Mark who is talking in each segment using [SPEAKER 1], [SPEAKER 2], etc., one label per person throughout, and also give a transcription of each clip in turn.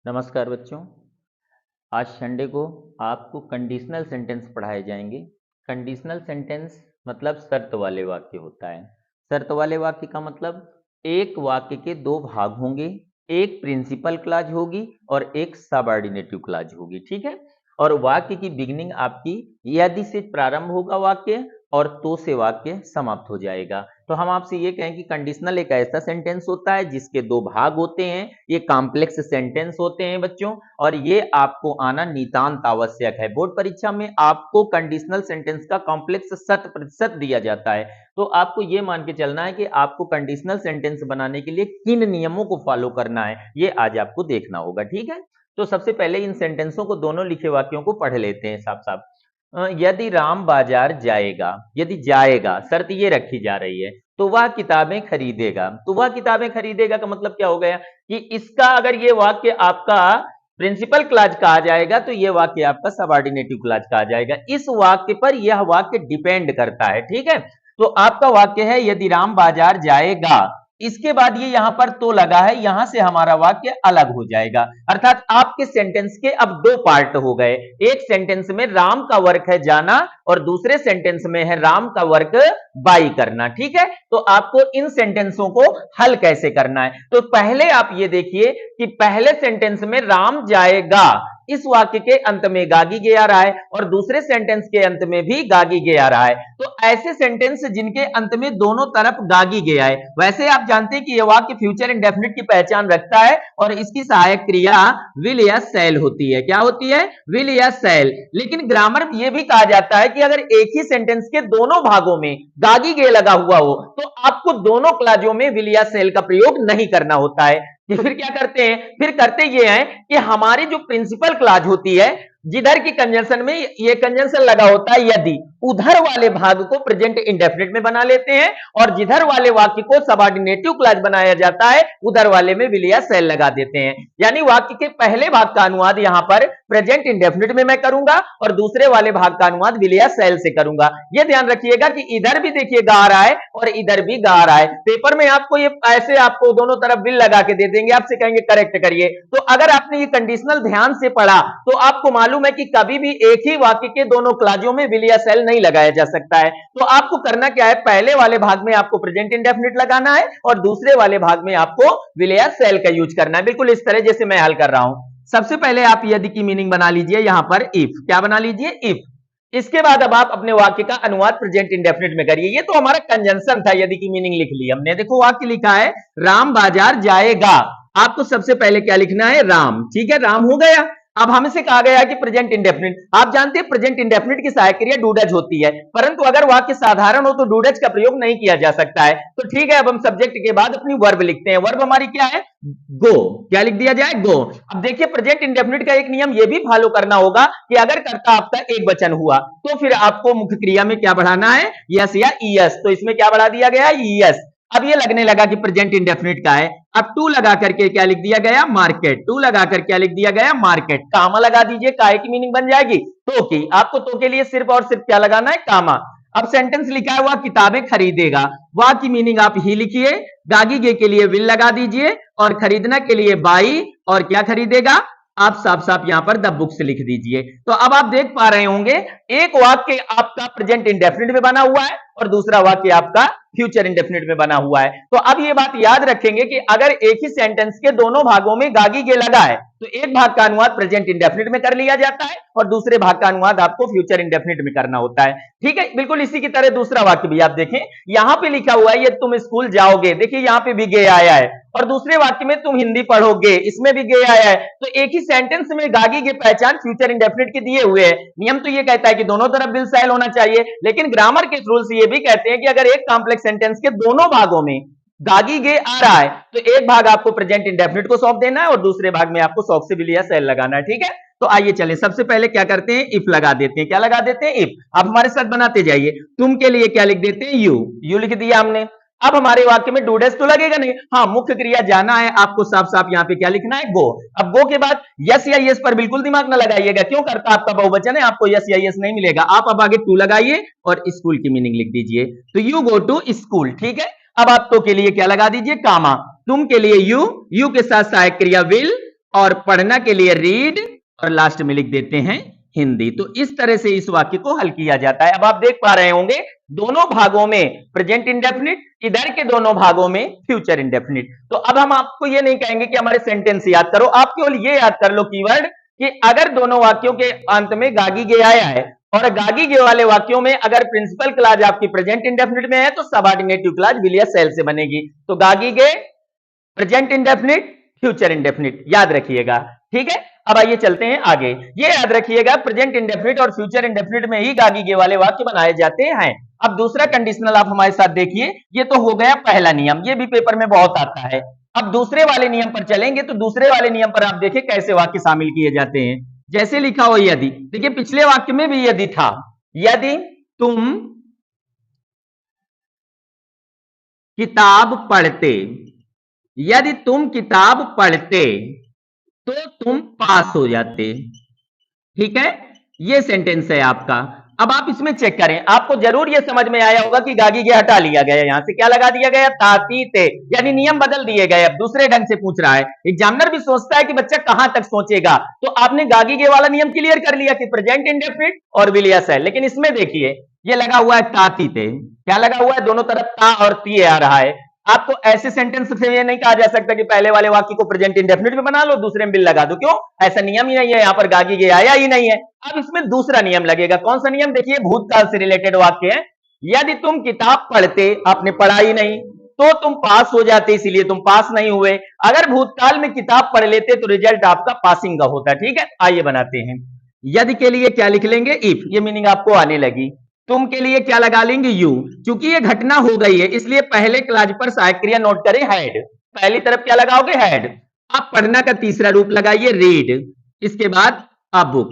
[SPEAKER 1] नमस्कार बच्चों। आज संडे को आपको कंडीशनल सेंटेंस पढ़ाए जाएंगे। कंडीशनल सेंटेंस मतलब शर्त वाले वाक्य होता है। शर्त वाले वाक्य का मतलब एक वाक्य के दो भाग होंगे, एक प्रिंसिपल क्लॉज होगी और एक सबऑर्डिनेटिव क्लॉज होगी, ठीक है। और वाक्य की बिगिनिंग आपकी यदि से प्रारंभ होगा वाक्य और तो से वाक्य समाप्त हो जाएगा। तो हम आपसे ये कहें कि कंडीशनल एक ऐसा सेंटेंस होता है जिसके दो भाग होते हैं, ये कॉम्प्लेक्स सेंटेंस होते हैं बच्चों, और ये आपको आना नितांत आवश्यक है। बोर्ड परीक्षा में आपको कंडीशनल सेंटेंस का कॉम्प्लेक्स 100% दिया जाता है। तो आपको ये मान के चलना है कि आपको कंडीशनल सेंटेंस बनाने के लिए किन नियमों को फॉलो करना है, ये आज आपको देखना होगा, ठीक है। तो सबसे पहले इन सेंटेंसों को, दोनों लिखे वाक्यों को पढ़ लेते हैं साफ साफ। यदि राम बाजार जाएगा, यदि जाएगा शर्त ये रखी जा रही है, तो वह किताबें खरीदेगा। तो वह किताबें खरीदेगा का मतलब क्या हो गया कि इसका अगर ये वाक्य आपका प्रिंसिपल क्लॉज कहा जाएगा तो ये वाक्य आपका सबऑर्डिनेटिव क्लॉज कहा जाएगा। इस वाक्य पर यह वाक्य डिपेंड करता है, ठीक है। तो आपका वाक्य है यदि राम बाजार जाएगा, इसके बाद ये यहां पर तो लगा है, यहां से हमारा वाक्य अलग हो जाएगा। अर्थात आपके सेंटेंस के अब दो पार्ट हो गए। एक सेंटेंस में राम का वर्क है जाना और दूसरे सेंटेंस में है राम का वर्क बाई करना, ठीक है। तो आपको इन सेंटेंसों को हल कैसे करना है, तो पहले आप ये देखिए कि पहले सेंटेंस में राम जाएगा, इस वाक्य के अंत में गागी गे आ रहा है और दूसरे सेंटेंस के अंत में भी गागी गे आ रहा है। तो ऐसे सेंटेंस जिनके अंत में दोनों तरफ गागी गे आए, वैसे आप जानते हैं कि यह वाक्य फ्यूचर इंडेफिनिट की पहचान रखता है और इसकी सहायक क्रिया विल या शैल होती है। क्या होती है? विल या शैल। लेकिन ग्रामर में यह भी कहा जाता है कि अगर एक ही सेंटेंस के दोनों भागों में गागी गे लगा हुआ हो तो आपको दोनों क्लॉजों में विल या शैल का प्रयोग नहीं करना होता है। कि फिर क्या करते हैं? फिर करते ये हैं कि हमारी जो प्रिंसिपल क्लॉज होती है, जिधर की कंजंक्शन में ये कंजंक्शन लगा होता है यदि, उधर वाले भाग को प्रेजेंट इंडेफिनिट में बना लेते हैं और जिधर वाले वाक्य को सबऑर्डिनेटिव क्लॉज बनाया जाता है उधर वाले में विल या शैल लगा देते हैं। यानी वाक्य के पहले भाग का अनुवाद यहां पर प्रेजेंट इंडेफिनिट में मैं करूंगा और दूसरे वाले भाग का अनुवाद विल या शैल से करूंगा। यह ध्यान रखिएगा कि इधर भी देखिए गा रहा है और इधर भी गा रहा है। पेपर में आपको ये ऐसे आपको दोनों तरफ विल लगा के दे देंगे, आपसे कहेंगे करेक्ट करिए। तो अगर आपने ये कंडीशनल ध्यान से पढ़ा तो आपको मालूम है कि कभी भी एक ही वाक्य के दोनों क्लॉजों में विल या शैल नहीं लगाया जा सकता है। तो आपको करना क्या है, पहले वाले भाग में आपको प्रेजेंट इंडेफिनिट लगाना है और दूसरे वाले भाग में आपको विल या शैल का यूज करना है, बिल्कुल इस तरह जैसे मैं हल कर रहा हूं। सबसे पहले आप यदि की मीनिंग बना लीजिए, यहां पर इफ, क्या बना लीजिए? इफ। इसके बाद अब आप अपने वाक्य का अनुवाद प्रेजेंट इंडेफिनिट में करिए। ये तो हमारा कंजंक्शन था, यदि की मीनिंग लिख ली हमने। देखो वाक्य लिखा है राम बाजार जाएगा, आपको सबसे पहले क्या लिखना है? राम, ठीक है, राम हो गया। अब हमसे कहा गया कि प्रेजेंट इंडेफिनिट, आप जानते हैं प्रेजेंट इंडेफिनिट की सहायक क्रिया डू डज होती है, परंतु अगर वाक्य साधारण हो तो डू डज का प्रयोग नहीं किया जा सकता है। तो ठीक है, अब हम सब्जेक्ट के बाद अपनी वर्ब लिखते हैं। वर्ब हमारी क्या है? गो। क्या लिख दिया जाए? गो। अब देखिए प्रेजेंट इंडेफिनिट का एक नियम यह भी फॉलो करना होगा कि अगर कर्ता आपका एक वचन हुआ तो फिर आपको मुख्य क्रिया में क्या बढ़ाना है? यस या ईएस। तो इसमें क्या बढ़ा दिया गया? ईएस। अब ये लगने लगा कि प्रेजेंट इंडेफिनिट का है। अब टू लगा करके क्या लिख दिया गया? मार्केट। टू लगा कर क्या लिख दिया गया? मार्केट। कामा लगा दीजिए, काय की मीनिंग बन जाएगी तो की। आपको तो के लिए सिर्फ और सिर्फ क्या लगाना है? कामा। अब सेंटेंस लिखा है वह किताबें खरीदेगा, वह की मीनिंग आप ही लिखिए। गागी गे के लिए विल लगा दीजिए और खरीदना के लिए बाई, और क्या खरीदेगा? आप साफ साफ यहां पर द बुक्स लिख दीजिए। तो अब आप देख पा रहे होंगे एक वाक्य आपका प्रेजेंट इंडेफिनिट में बना हुआ है और दूसरा वाक्य आपका फ्यूचर इंडेफिनिट में बना हुआ है। तो अब ये बात याद रखेंगे कि अगर एक ही सेंटेंस के दोनों भागों में गागी गे लगा है तो एक भाग का अनुवाद प्रेजेंट इंडेफिनिट में कर लिया जाता है और दूसरे भाग का अनुवाद आपको फ्यूचर इंडेफिनिट में करना होता है, ठीक है। बिल्कुल इसी की तरह दूसरा वाक्य भी आप देखें, यहां पे लिखा हुआ है ये तुम स्कूल जाओगे, देखिए यहां पे भी गे आया है, और दूसरे वाक्य में तुम हिंदी पढ़ोगे, इसमें भी गे आया है। तो एक ही सेंटेंस में गागी गे पहचान फ्यूचर इंडेफिनिट के दिए हुए हैं। नियम तो ये कहता है कि दोनों तरफ विल शैल होना चाहिए, लेकिन ग्रामर के रूल्स ये भी कहते हैं कि अगर एक कॉम्प्लेक्स सेंटेंस के दोनों भागों में गागी गे आ रहा है तो एक भाग आपको प्रेजेंट इंडेफिनिट को सौंप देना है और दूसरे भाग में आपको सौंप से विल या शैल लगाना है, ठीक है। तो आइए चलें, सबसे पहले क्या करते हैं? इफ लगा देते हैं। क्या लगा देते हैं? इफ। आप हमारे साथ बनाते जाइए। तुम के लिए क्या लिख देते हैं? यू। यू लिख दिया हमने। अब हमारे वाक्य में डू डज तो लगेगा नहीं, हाँ मुख्य क्रिया जाना है, आपको साफ साफ यहां पे क्या लिखना है? गो। अब गो के बाद यस या यस पर बिल्कुल दिमाग ना लगाइएगा, क्यों? करता आपका बहुवचन है, आपको यस या यस नहीं मिलेगा। आप अब आगे टू लगाइए और स्कूल की मीनिंग लिख दीजिए। तो यू गो टू स्कूल, ठीक है। अब आप तो के लिए क्या लगा दीजिए? कामा। तुम के लिए यू, यू के साथ सहायक क्रिया विल, और पढ़ना के लिए रीड, और लास्ट में लिख देते हैं हिंदी। तो इस तरह से इस वाक्य को हल किया जाता है। अब आप देख पा रहे होंगे दोनों भागों में प्रेजेंट इंडेफिनिट, इधर के दोनों भागों में फ्यूचर इंडेफिनिट। तो अब हम आपको ये नहीं कहेंगे कि हमारे सेंटेंस याद करो, आप केवल ये याद कर लो कीवर्ड कि अगर दोनों वाक्यों के अंत में गागी गे आया है और गागी गे वाले वाक्यों में अगर प्रिंसिपल क्लॉज आपकी प्रेजेंट इंडेफिनिट में है तो सबऑर्डिनेटिव क्लॉज विल या शैल से बनेगी। तो गागी गे, प्रेजेंट इंडेफिनिट, फ्यूचर इंडेफिनिट, याद रखिएगा। ठीक है, अब आइए चलते हैं आगे। ये याद रखिएगा प्रेजेंट इंडेफिनिट और फ्यूचर इंडेफिनिट में ही गागी गे वाले वाक्य बनाए जाते हैं। अब दूसरा कंडीशनल आप हमारे साथ देखिए, ये तो हो गया पहला नियम, ये भी पेपर में बहुत आता है। अब दूसरे वाले नियम पर चलेंगे तो दूसरे वाले नियम पर आप देखिए कैसे वाक्य शामिल किए जाते हैं। जैसे लिखा हो यदि, देखिए पिछले वाक्य में भी यदि था, यदि तुम किताब पढ़ते, यदि तुम किताब पढ़ते तो तुम पास हो जाते। ठीक है, ये सेंटेंस है आपका। अब आप इसमें चेक करें, आपको जरूर ये समझ में आया होगा कि गागी गे हटा लिया गया, यहां से क्या लगा दिया गया, ताती ते, यानी नियम बदल दिए गए, अब दूसरे ढंग से पूछ रहा है। एग्जामिनर भी सोचता है कि बच्चा कहां तक सोचेगा, तो आपने गागी गे वाला नियम क्लियर कर लिया कि प्रेजेंट इंडेफिनिट और विल या शैल, लेकिन इसमें देखिए ये लगा हुआ है ताती ते, क्या लगा हुआ है, दोनों तरफ ता और ती आ रहा है। आपको ऐसे सेंटेंस से ये नहीं कहा जा सकता कि पहले वाले वाक्य को प्रेजेंट इंडेफिनिट में बना लो, दूसरे में विल लगा दो, क्यों, ऐसा नियम ही नहीं है, यहां पर गागी गे आया ही नहीं है। अब इसमें दूसरा नियम लगेगा, कौन सा नियम, देखिए भूतकाल से रिलेटेड वाक्य है। यदि तुम किताब पढ़ते, आपने पढ़ा ही नहीं, तो तुम पास हो जाते, इसीलिए तुम पास नहीं हुए। अगर भूतकाल में किताब पढ़ लेते तो रिजल्ट आपका पासिंग का होता। ठीक है, आइए बनाते हैं। यदि के लिए क्या लिख लेंगे, इफ, ये मीनिंग आपको आने लगी। तुम के लिए क्या लगा लेंगे, यू, क्योंकि ये घटना हो गई है इसलिए पहले क्लॉज पर सहायक क्रिया नोट करें हैड, पहली तरफ क्या लगाओगे, हैड। अब पढ़ना का तीसरा रूप लगाइए रीड, इसके बाद अ बुक,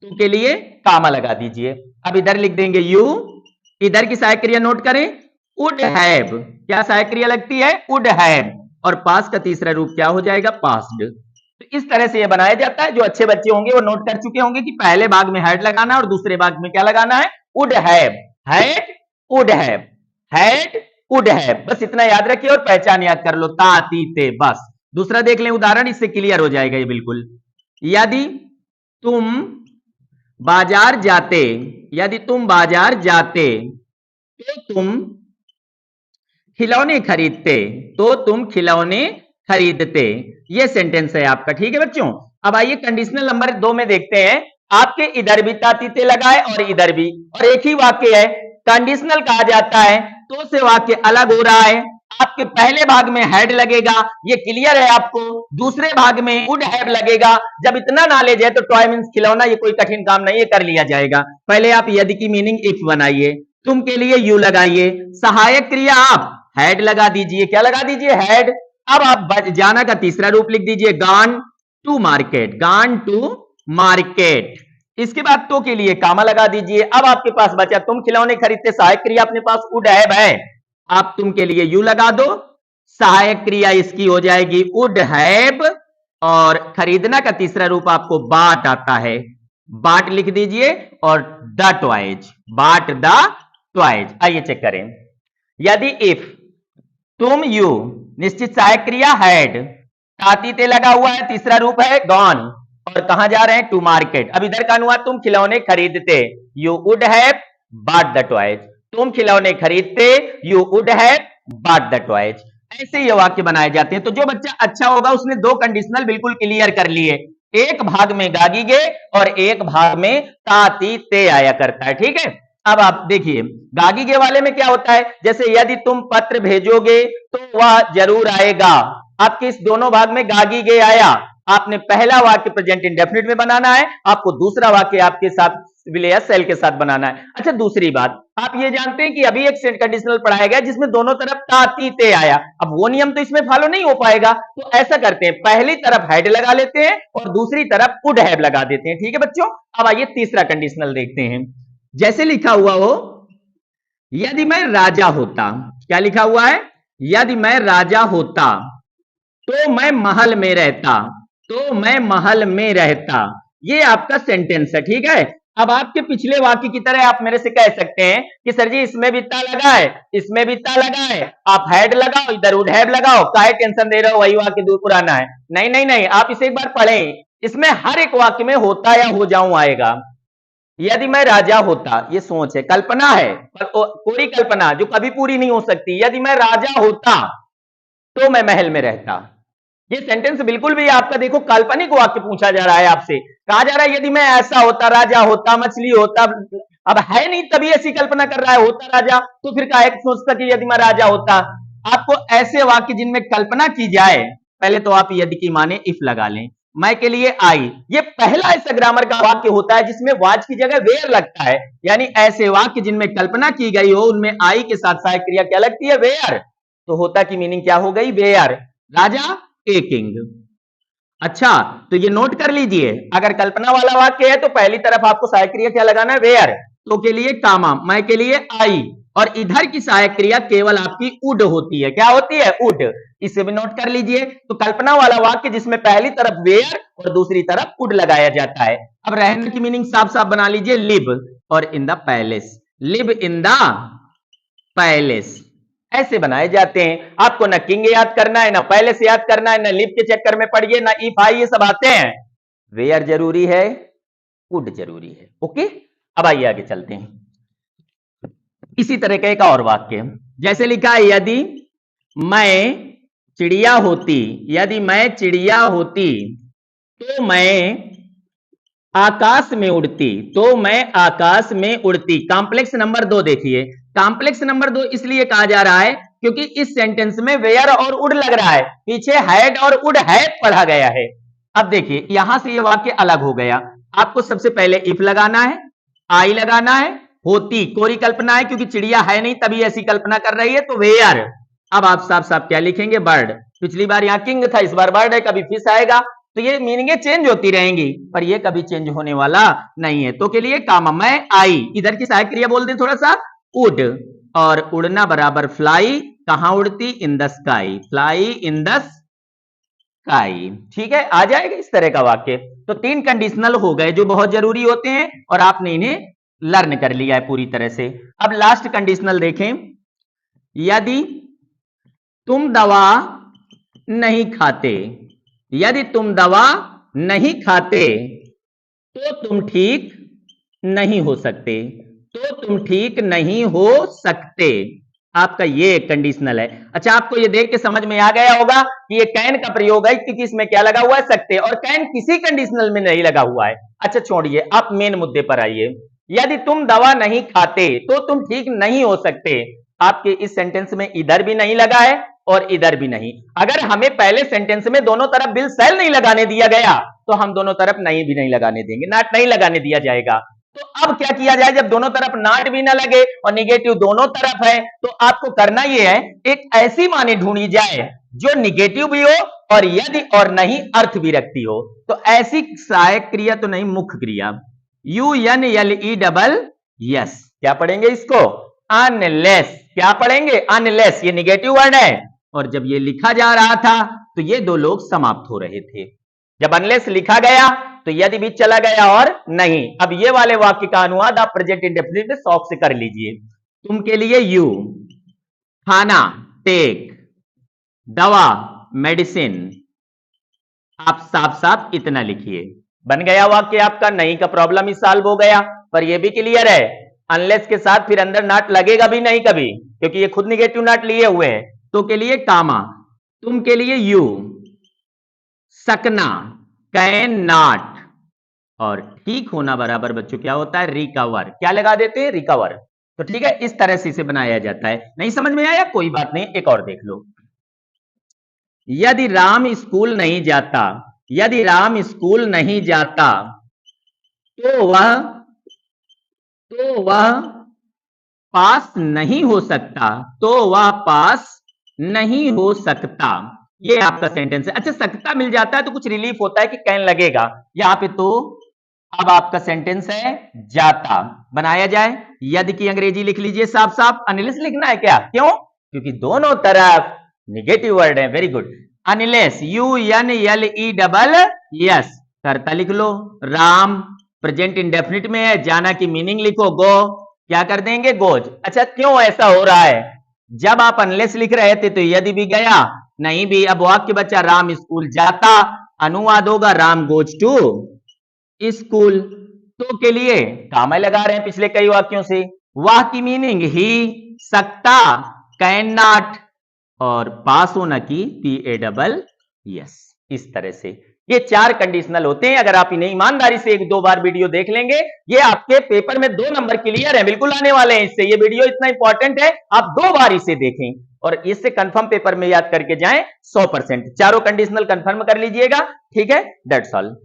[SPEAKER 1] तो के लिए कामा लगा दीजिए। अब इधर लिख देंगे यू, इधर की सहायक क्रिया नोट करें, वुड हैव, क्या सहायक क्रिया लगती है, वुड हैव, और पास का तीसरा रूप क्या हो जाएगा, पास्ड। तो इस तरह से ये बनाया जाता है। जो अच्छे बच्चे होंगे वो नोट कर चुके होंगे कि पहले भाग में हैड लगाना है और दूसरे भाग में क्या लगाना है, would have, had, would have, had, would have, बस इतना याद रखिए और पहचान याद कर लो, ता ती ते, बस। दूसरा देख लें उदाहरण, इससे क्लियर हो जाएगा ये बिल्कुल। यदि तुम बाजार जाते, यदि तुम बाजार जाते तो तुम खिलौने खरीदते, तो तुम खिलौने खरीदते, ये सेंटेंस है आपका। ठीक है बच्चों, अब आइए कंडीशनल नंबर 2 में देखते हैं। आपके इधर भी तातीते लगाए और इधर भी, और एक ही वाक्य है, कंडीशनल कहा जाता है, तो से वाक्य अलग हो रहा है। आपके पहले भाग में हैड लगेगा, ये क्लियर है आपको, दूसरे भाग में वुड हैव लगेगा। जब इतना नॉलेज है तो टॉय मींस खिलौना, ये कोई कठिन काम नहीं है, कर लिया जाएगा। पहले आप यदि की मीनिंग इफ बनाइए, तुम के लिए यू लगाइए, सहायक क्रिया आप हैड लगा दीजिए, क्या लगा दीजिए, हैड। अब आप जाना का तीसरा रूप लिख दीजिए, gone to market, gone to market. इसके बाद तो के लिए कामा लगा दीजिए। अब आपके पास बचा तुम खिलौने खरीदते, सहायक क्रिया अपने पास वुड हैव है, आप तुम के लिए यू लगा दो, सहायक क्रिया इसकी हो जाएगी वुड हैव, और खरीदना का तीसरा रूप आपको बाट आता है, बाट लिख दीजिए, और द टॉयज, बाट द टॉयज। आइए चेक करें, यदि इफ तुम यू, निश्चित सहायक क्रिया हैड, तातीते लगा हुआ है, तीसरा रूप है गॉन, और कहां जा रहे हैं, टू मार्केट। अब इधर का अनुवाद, तुम खिलौने खरीदते, you would have bought the toys, तुम खिलौने खरीदते, you would have bought the toys. ऐसे ये वाक्य बनाए जाते हैं। तो जो बच्चा अच्छा होगा उसने दो कंडीशनल बिल्कुल क्लियर कर लिए, एक भाग में गागी गे और एक भाग में ताती ते आया करता है। ठीक है, अब आप देखिए गागी गे वाले में क्या होता है, जैसे यदि तुम पत्र भेजोगे तो वह जरूर आएगा, आपके इस दोनों भाग में गागी गे आया। आपने पहला वाक्य प्रेजेंट इंडेफिनिट में बनाना है, आपको दूसरा वाक्य आपके साथ विल या शैल के साथ बनाना है। अच्छा, दूसरी बात, आप ये जानते हैं कि अभी एक सेट कंडीशनल पढ़ाया गया जिसमें दोनों तरफ ताती ते आया, अब वो नियम तो इसमें फॉलो नहीं हो पाएगा, तो ऐसा करते हैं, पहली तरफ हैड लगा लेते हैं और दूसरी तरफ वुड हैव लगा देते हैं। ठीक है बच्चों, अब आइए तीसरा कंडीशनल देखते हैं। जैसे लिखा हुआ हो, यदि मैं राजा होता, क्या लिखा हुआ है, यदि मैं राजा होता तो मैं महल में रहता, तो मैं महल में रहता, ये आपका सेंटेंस है। ठीक है, अब आपके पिछले वाक्य की तरह आप मेरे से कह सकते हैं कि सर जी इसमें भी ता लगा है, इसमें भी ता लगा है, आप हैड लगाओ, इधर वुड हैव लगाओ, काहे टेंशन दे रहे हो, वही वाक्य दूर पुराना है। नहीं नहीं नहीं, आप इसे एक बार पढ़ें, इसमें हर एक वाक्य में होता या हो जाऊं आएगा। यदि मैं राजा होता, ये सोच है, कल्पना है, पर कोई कल्पना जो कभी पूरी नहीं हो सकती। यदि मैं राजा होता तो मैं महल में रहता। ये सेंटेंस बिल्कुल भी आपका देखो काल्पनिक वाक्य पूछा जा रहा है आपसे, कहा जा रहा है यदि मैं ऐसा होता, राजा होता, मछली होता। अब है नहीं तभी ऐसी कल्पना कर रहा है, होता राजा तो फिर काहे सोचता कि यदि मैं राजा होता। आपको ऐसे वाक्य जिनमें कल्पना की जाए, पहले तो आप यदि की माने इफ लगा लें। मैं के लिए आई, ये पहला ऐसा ग्रामर का वाक्य होता है जिसमें वाज की जगह वेयर लगता है। यानी ऐसे वाक्य जिनमें कल्पना की गई हो उनमें आई के साथ सहायक क्रिया क्या लगती है, वेयर। तो होता की मीनिंग क्या हो गई, वेयर। Raja a king. अच्छा, तो ये नोट कर लीजिए, अगर कल्पना वाला वाक्य है तो पहली तरफ आपको सहायक क्रिया क्या लगाना है, वेयर। तो के लिए कामा, मैं के लिए आई, और इधर की सहायक क्रिया केवल आपकी उड होती है। क्या होती है, उड। इसे भी नोट कर लीजिए। तो कल्पना वाला वाक्य जिसमें पहली तरफ वेयर और दूसरी तरफ उड लगाया जाता है। अब रहने की मीनिंग साफ साफ बना लीजिए, लिव और in the palace, live in the palace, ऐसे बनाए जाते हैं। आपको ना किंग याद करना है, ना पैलेस याद करना है, ना लिव के चक्कर में पड़िए, ना इफ आई, ये सब आते हैं। वेयर जरूरी है, वुड जरूरी है। ओके, अब आइए आगे चलते हैं। इसी तरह का एक और वाक्य जैसे लिखा है, यदि मैं चिड़िया होती, यदि मैं चिड़िया होती तो मैं आकाश में उड़ती, तो मैं आकाश में उड़ती। कॉम्प्लेक्स नंबर 2 देखिए, कॉम्प्लेक्स नंबर 2 इसलिए कहा जा रहा है क्योंकि इस सेंटेंस में वेयर और उड लग रहा है, पीछे हैड और उड हैव पढ़ा गया है। अब देखिए यहां से ये वाक्य अलग हो गया। आपको सबसे पहले इफ लगाना है, आई लगाना है, होती कोरी कल्पना है क्योंकि चिड़िया है नहीं तभी ऐसी कल्पना कर रही है, तो वेयर। अब आप साफ साफ क्या लिखेंगे, बर्ड। पिछली बार यहां किंग था, इस बार बर्ड है, कभी फिश आएगा, तो ये मीनिंग चेंज होती रहेंगी, पर ये कभी चेंज होने वाला नहीं है। तो के लिए कामा, मैं आई, इधर की सहायक क्रिया बोल दे थोड़ा सा, उड, और उड़ना बराबर फ्लाई, कहां उड़ती, in the sky, fly in the sky. ठीक है, आ जाएगा इस तरह का वाक्य। तो 3 कंडीशनल हो गए जो बहुत जरूरी होते हैं और आपने इन्हें लर्न कर लिया है पूरी तरह से। अब लास्ट कंडीशनल देखें, यदि तुम दवा नहीं खाते, यदि तुम दवा नहीं खाते तो तुम ठीक नहीं हो सकते, तो तुम ठीक नहीं हो सकते। आपका ये कंडीशनल है। अच्छा, आपको ये देख के समझ में आ गया होगा कि ये कैन का प्रयोग है क्योंकि इसमें क्या लगा हुआ है, सकते, और कैन किसी कंडीशनल में नहीं लगा हुआ है। अच्छा छोड़िए, आप मेन मुद्दे पर आइए। यदि तुम दवा नहीं खाते तो तुम ठीक नहीं हो सकते, आपके इस सेंटेंस में इधर भी नहीं लगा है और इधर भी नहीं। अगर हमें पहले सेंटेंस में दोनों तरफ विल शैल नहीं लगाने दिया गया तो हम दोनों तरफ नहीं भी नहीं लगाने देंगे, नॉट नहीं लगाने दिया जाएगा। तो अब क्या किया जाए, जब दोनों तरफ नॉट भी ना लगे और निगेटिव दोनों तरफ है, तो आपको करना यह है, एक ऐसी माने ढूंढी जाए जो निगेटिव भी हो और यदि और नहीं अर्थ भी रखती हो। तो ऐसी सहायक क्रिया तो नहीं, मुख्य क्रिया, UNLE क्या पढ़ेंगे इसको, अनलेस। क्या पढ़ेंगे, अनलेस, ये निगेटिव वर्ड है और जब ये लिखा जा रहा था तो ये दो लोग समाप्त हो रहे थे। जब अनलेस लिखा गया तो यदि भी चला गया और नहीं। अब ये वाले वाक्य का अनुवाद आप प्रेजेंट इंडेफिनिट में शौक से कर लीजिए। तुम के लिए यू, खाना टेक, दवा मेडिसिन, आप साफ साफ इतना लिखिए, बन गया वाक्य आपका। नहीं का प्रॉब्लम ही सॉल्व हो गया। पर यह भी क्लियर है, अनलेस के साथ फिर अंदर नॉट लगेगा भी नहीं कभी, क्योंकि ये खुद निगेटिव नॉट लिए हुए हैं। तो के लिए कामा, तुम के लिए यू, सकना कैन नॉट, और ठीक होना बराबर बच्चों क्या होता है, रिकवर। क्या लगा देते हैं, रिकवर। तो ठीक है, इस तरह से इसे बनाया जाता है। नहीं समझ में आया, कोई बात नहीं, एक और देख लो। यदि राम स्कूल नहीं जाता, यदि राम स्कूल नहीं जाता तो वह पास नहीं हो सकता, तो वह पास नहीं हो सकता। ये आपका सेंटेंस है। अच्छा, सकता मिल जाता है तो कुछ रिलीफ होता है कि कैन लगेगा यहां पे। तो अब आपका सेंटेंस है जाता, बनाया जाए। यदि की अंग्रेजी लिख लीजिए साफ साफ, अनलेस लिखना है क्या, क्यों, क्योंकि दोनों तरफ निगेटिव वर्ड है। वेरी गुड, अनलेस, UNLESS, करता लिख लो, राम प्रेजेंट इंडेफिनिट में है, जाना की मीनिंग लिखो, गो क्या कर देंगे, गोज। अच्छा क्यों ऐसा हो रहा है, जब आप अनलेस लिख रहे थे तो यदि भी गया, नहीं भी। अब वाक्य बच्चा राम स्कूल जाता, अनुवाद होगा राम गोज टू स्कूल। तो के लिए कामा लगा रहे हैं पिछले कई वाक्यों से। वाह की मीनिंग ही, सकता कैन नॉट, और पास होना की PASS। इस तरह से ये 4 कंडीशनल होते हैं। अगर आप इन्हें ईमानदारी से 1-2 बार वीडियो देख लेंगे, ये आपके पेपर में 2 नंबर क्लियर है, बिल्कुल आने वाले हैं इससे। ये वीडियो इतना इंपॉर्टेंट है, आप 2 बार इसे देखें और इससे कंफर्म पेपर में याद करके जाएं 100%। चारों कंडीशनल कंफर्म कर लीजिएगा, ठीक है, दैट्स ऑल।